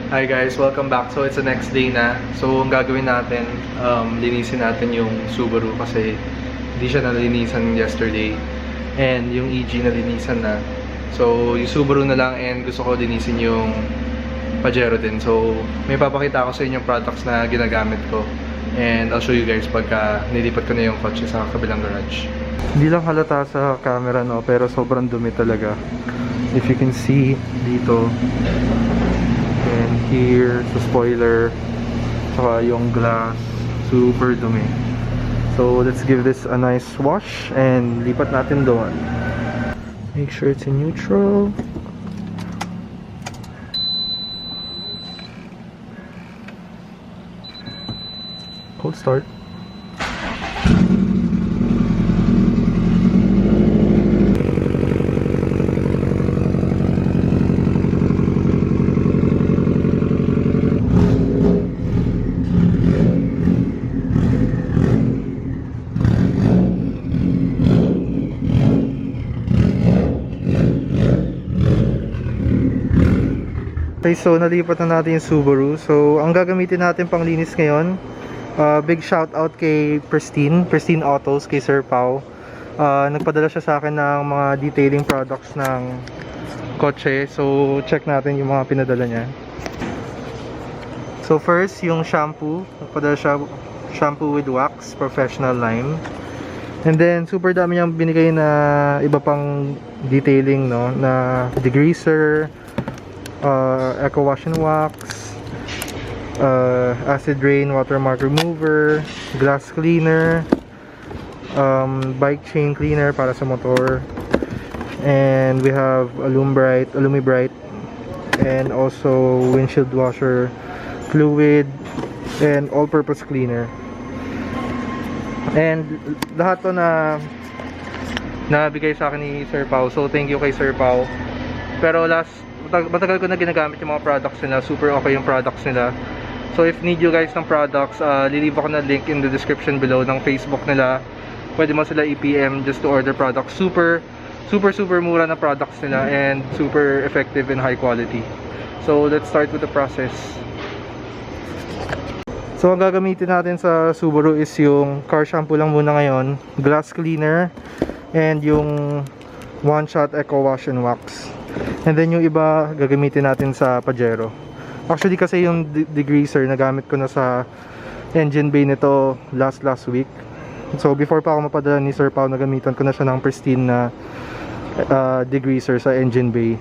Hi guys, welcome back. So it's the next day na. So ang gagawin natin, linisin natin yung Subaru kasi hindi siya nalinisan yesterday. And yung EG nalinisan na. So yung Subaru na lang and gusto ko linisin yung Pajero din. So may papakita ako sa inyo yung products na ginagamit ko. And I'll show you guys pagka nilipat ko na yung kotse sa kabilang garage. Hindi lang halata sa camera no, pero sobrang dumi talaga. If you can see dito. And here, sa spoiler, saka yung glass, super dumi. So let's give this a nice wash and lipat natin doon. Make sure it's in neutral. Cold start. Okay, so nalipat na natin yung Subaru. So, ang gagamitin natin pang linis ngayon, big shout out kay Pristine Autos, kay Sir Pao. Nagpadala siya sa akin ng mga detailing products ng kotse. So, check natin yung mga pinadala niya. So, first, yung shampoo. Nagpadala siya shampoo with wax, professional line. And then, super dami niyang binigay na iba pang detailing, no? Na degreaser, eco wash and wax, acid rain watermark remover, glass cleaner, bike chain cleaner para sa motor, and we have Alumi-Bright, and also windshield washer fluid, and all-purpose cleaner. And lahat to na nabigay sa akin ni Sir Pao, so thank you kay Sir Pao. Pero matagal ko na ginagamit yung mga products nila. Super okay yung products nila. So if need you guys ng products, lilive ako na link in the description below ng Facebook nila. Pwede mo sila i-PM just to order products. Super mura na products nila and super effective and high quality. So let's start with the process. So ang gagamitin natin sa Subaru is yung car shampoo lang muna ngayon, glass cleaner, and yung one shot eco wash and wax. And then yung iba gagamitin natin sa Pajero. Actually kasi yung degreaser nagamit ko na sa engine bay nito last week. So before pa ako mapadala ni Sir Pao, nagamitan ko na siya ng Pristine na degreaser sa engine bay.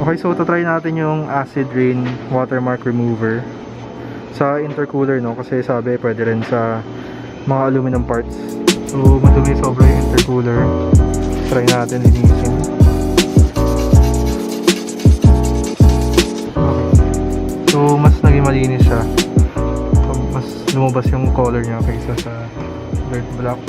Okay, so try natin yung acid rain watermark remover sa intercooler, no? Kasi sabi pwede rin sa mga aluminum parts. So madumi sobra yung intercooler. Try natin linisin. Okay. So mas naging malinis siya. Mas lumabas yung color niya kaysa sa dirt black.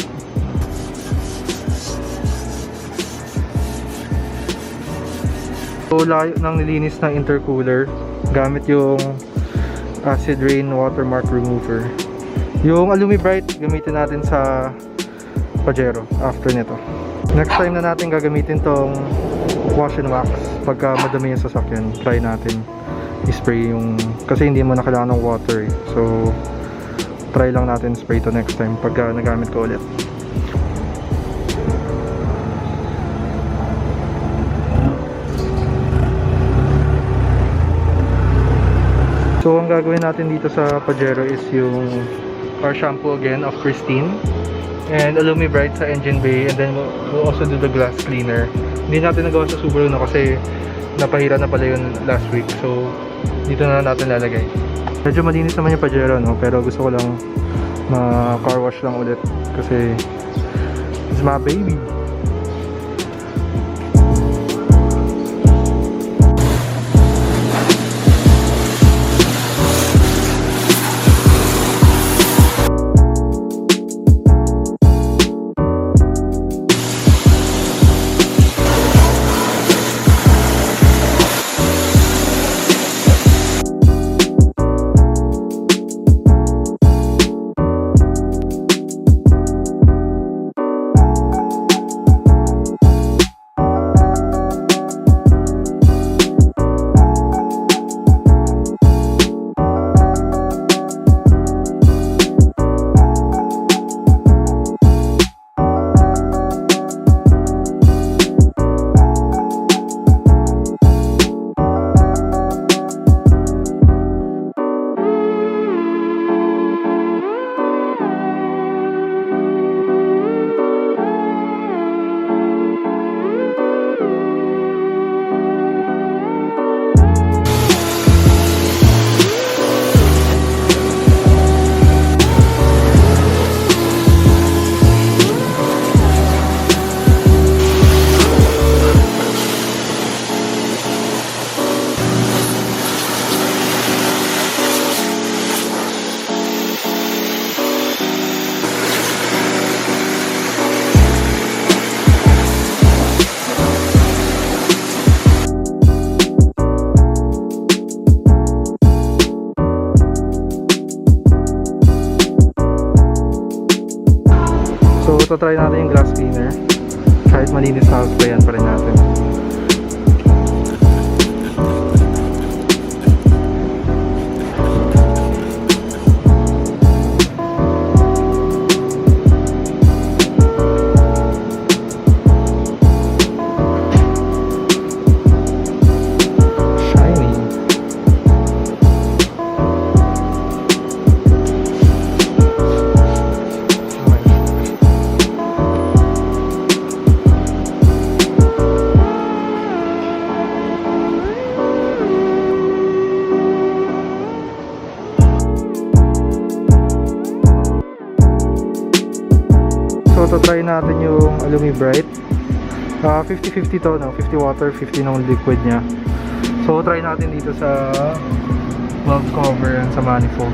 So layo ng nilinis ng intercooler gamit yung acid rain watermark remover. Yung Alumi-Bright gamitin natin sa Pajero after nito. Next time na natin gagamitin tong wash and wax. Pagka madami yung sasakyan, try natin i-spray yung, kasi hindi mo na kailangan ng water eh. So try lang natin spray to next time pagka nagamit ko ulit. So ang gagawin natin dito sa Pajero is yung car shampoo again of Pristine and Alumi Bright sa engine bay, and then we'll also do the glass cleaner. Hindi natin nagawa sa Subaru na kasi napahira na pala yun last week, so dito na natin lalagay. Medyo malinis naman yung Pajero, no? Pero gusto ko lang ma-car wash lang ulit kasi it's my baby. So try natin yung glass cleaner. Kahit malinis na sprayan pa rin natin. So try natin yung Alumi Bright. 50-50 to, no? 50 water, 50 ng liquid nya. So try natin dito sa valve cover and sa manifold.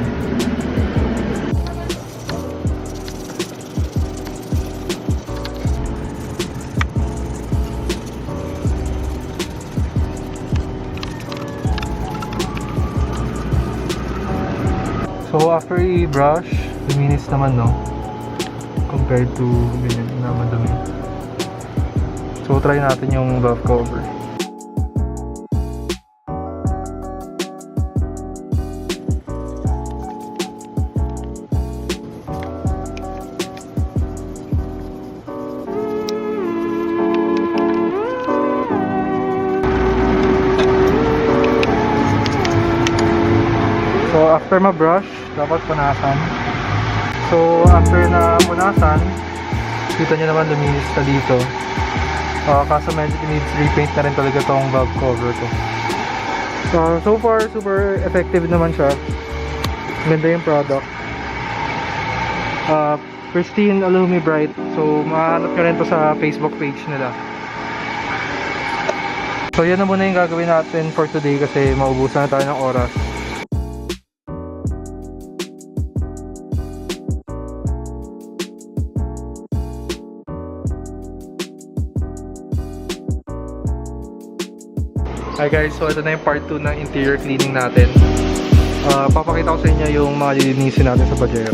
So after i-brush, luminis naman, no? Compared to ganyan na madami. So try natin yung valve cover. So after ma-brush, dapat punasan. So after na punasan, kita nyo naman luminis na dito. Kaso medyo needs repaint na rin talaga tong valve cover to. So far, super effective naman siya. Ganda yung product. Pristine Alumi Bright. So mahanap nyo rin to sa Facebook page nila. So yan na muna yung gagawin natin for today kasi maubusan na tayo ng oras. Hi guys, so ito na yung part 2 ng interior cleaning natin. Papakita ko sa inyo yung mga lilinisin natin sa Pajero.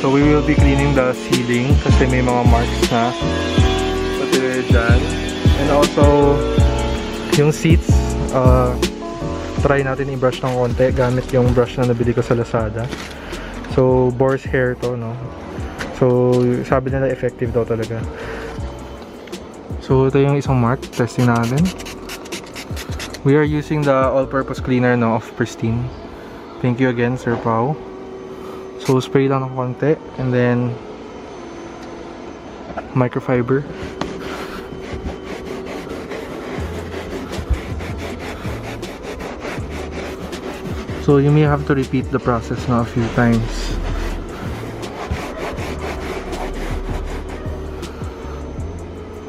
So we will be cleaning the ceiling kasi may mga marks na. consider dyan. And also, yung seats, try natin i-brush ng konti gamit yung brush na nabili ko sa Lazada. So, boar's hair to, no? So, sabi nila effective daw talaga. So, ito yung isang mark. Testing natin. We are using the all-purpose cleaner, no, of Pristine. Thank you again, Sir Pao. So, spray lang ng konti. And then, microfiber. So, you may have to repeat the process na a few times.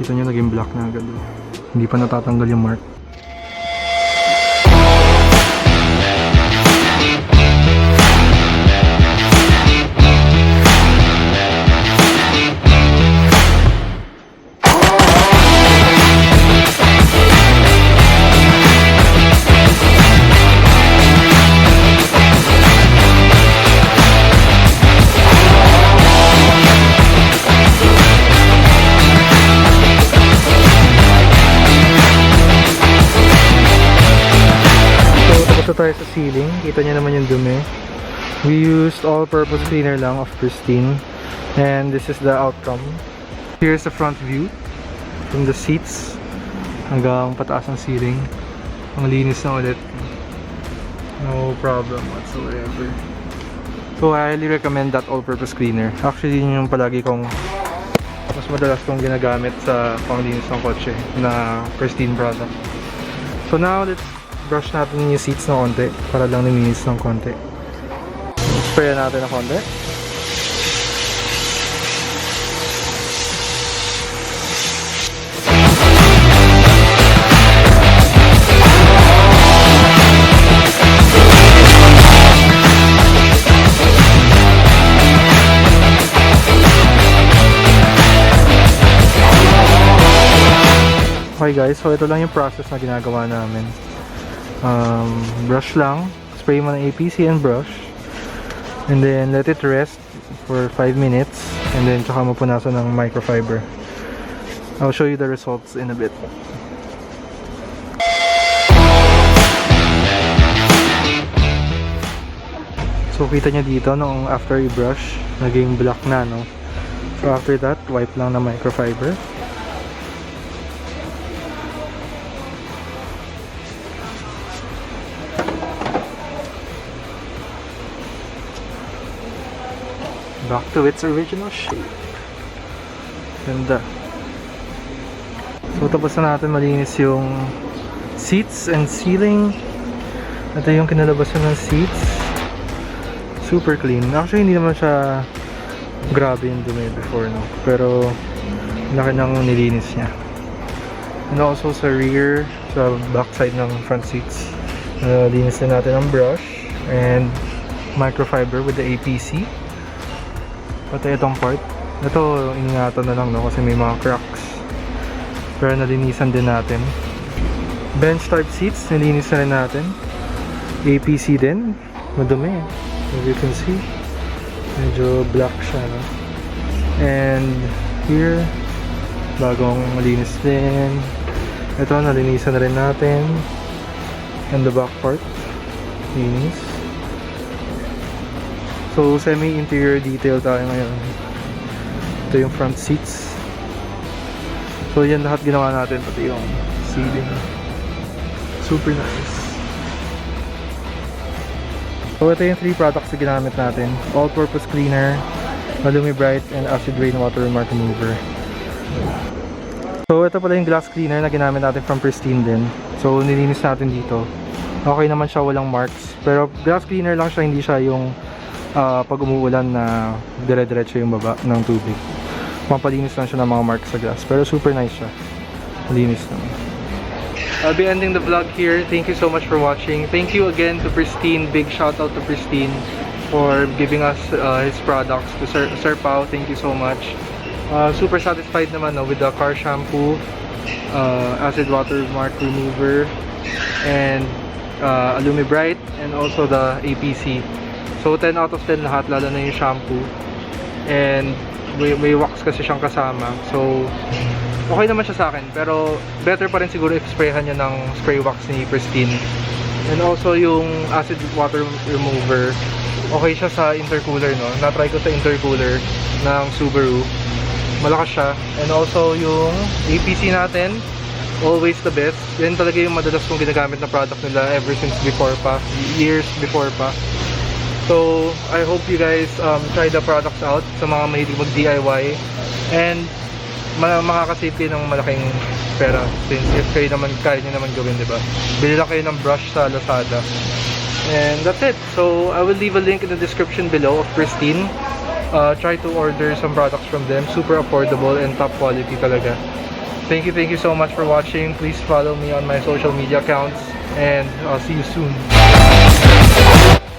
Kita nyo, naging black na agad. Hindi pa natatanggal yung mark. Tayo sa ceiling, kita niyo naman yung dumi. We used all-purpose cleaner lang of Pristine, and this is the outcome. Here's the front view from the seats hanggang pataas ng ceiling. Ang linis na ulit, no problem whatsoever. So I highly recommend that all-purpose cleaner. Actually yun yung palagi kong mas madalas kong ginagamit sa panglinis ng kotse na Pristine product. So now let's brush natin yung seats na konti para lang nilinis ng konti. Spray natin na konti. Okay guys, so ito lang yung process na ginagawa namin. Brush lang, spray mo ng APC and brush, and then let it rest for 5 minutes, and then tsaka mo punasan ng microfiber. I'll show you the results in a bit. So kita nyo dito noong after i-brush, naging black na, no? So after that, wipe lang na microfiber. Back to its original shape. Ganda. So tapos na natin malinis yung seats and ceiling. Ito yung kinalabasan ng seats. Super clean. Actually hindi naman siya grabe yung dumi before, no? Pero laki ng nilinis niya. And also sa rear, sa backside ng front seats, linis na natin ang brush and microfiber with the APC. Pati itong part, ito iningatan na lang, no, kasi may mga cracks, pero nalinisan din natin. Bench type seats, nalinis na rin natin. APC din, madumi, as you can see, medyo black siya, no? And here, bagong malinis din. Ito nalinisan na rin natin. And the back part, linis. So, semi-interior detail tayo ngayon. Ito yung front seats. So, yan lahat ginawa natin. Pati yung ceiling. Super nice. So, ito yung 3 products na ginamit natin. All-purpose cleaner, Alumi Bright, and acid rain water mark remover. So, ito pala yung glass cleaner na ginamit natin from Pristine din. So, nilinis natin dito. Okay naman siya, walang marks. Pero, glass cleaner lang siya, hindi siya yung pag umuulan na dire-diretso yung baba ng tubig. Pampalinis lang siya ng mga marks sa glass. Pero super nice siya. Malinis naman. I'll be ending the vlog here. Thank you so much for watching. Thank you again to Pristine. Big shout out to Pristine for giving us his products. To Sir Pao, thank you so much. Super satisfied naman, no, with the car shampoo, acid water mark remover, and Alumi Bright, and also the APC. So 10 out of 10 lahat, lalo na yung shampoo. And may wax kasi siyang kasama. So okay naman siya sa akin. Pero better pa rin siguro if sprayhan niya ng spray wax ni Pristine. And also yung acid water remover, okay siya sa intercooler, no? Na-try ko sa intercooler ng Subaru. Malakas siya. And also yung APC natin, always the best. Yan talaga yung madalas kong ginagamit na product nila ever since before pa. Years before pa. So, I hope you guys try the products out sa mga mahilig mag-DIY. And makakasave kayo ng malaking pera since if kayo naman, kaya nyo naman gawin, diba? Bili lang kayo ng brush sa Lazada. And that's it. So, I will leave a link in the description below of Pristine. Try to order some products from them. Super affordable and top quality talaga. Thank you so much for watching. Please follow me on my social media accounts. And I'll see you soon.